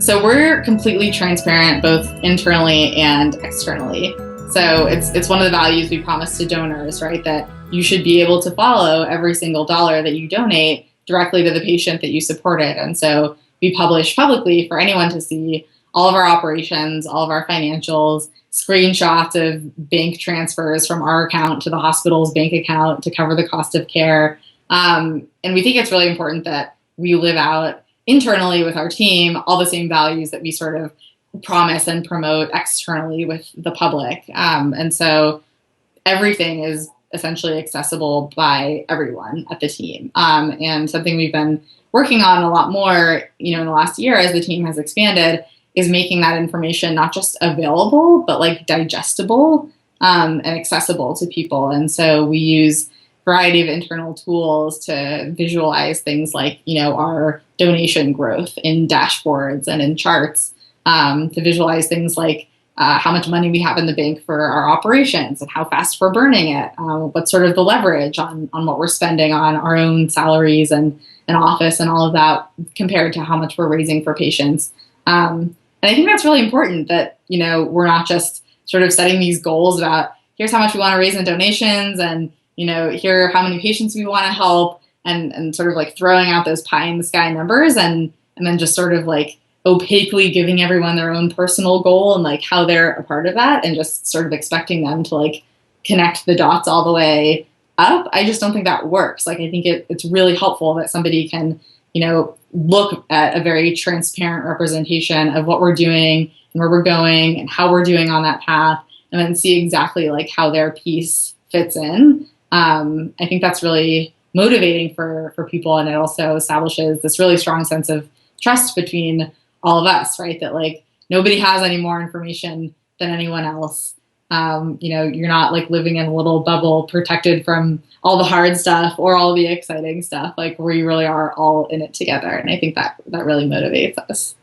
So we're completely transparent both internally and externally. So it's one of the values we promise to donors, right? That you should be able to follow every single dollar that you donate directly to the patient that you supported. And so we publish publicly for anyone to see all of our operations, all of our financials, screenshots of bank transfers from our account to the hospital's bank account to cover the cost of care. And we think it's really important that we live out internally with our team all the same values that we sort of promise and promote externally with the public. And so everything is essentially accessible by everyone at the team. And something we've been working on a lot more, in the last year as the team has expanded is making that information not just available, but like digestible and accessible to people. And so we use a variety of internal tools to visualize things like, our donation growth in dashboards and in charts, to visualize things like how much money we have in the bank for our operations and how fast we're burning it, what's sort of the leverage on what we're spending on our own salaries and office and all of that compared to how much we're raising for patients. And I think that's really important that, we're not just sort of setting these goals about here's how much we want to raise in donations and, here are how many patients we want to help and sort of like throwing out those pie in the sky numbers and then just sort of like opaquely giving everyone their own personal goal and like how they're a part of that and just sort of expecting them to like connect the dots all the way up. I just don't think that works. Like, I think it's really helpful that somebody can, look at a very transparent representation of what we're doing and where we're going and how we're doing on that path and then see exactly like how their piece fits in. I think that's really motivating for people. And it also establishes this really strong sense of trust between all of us, right? That like nobody has any more information than anyone else. You're not like living in a little bubble protected from all the hard stuff or all the exciting stuff. Like we really are all in it together. And I think that really motivates us.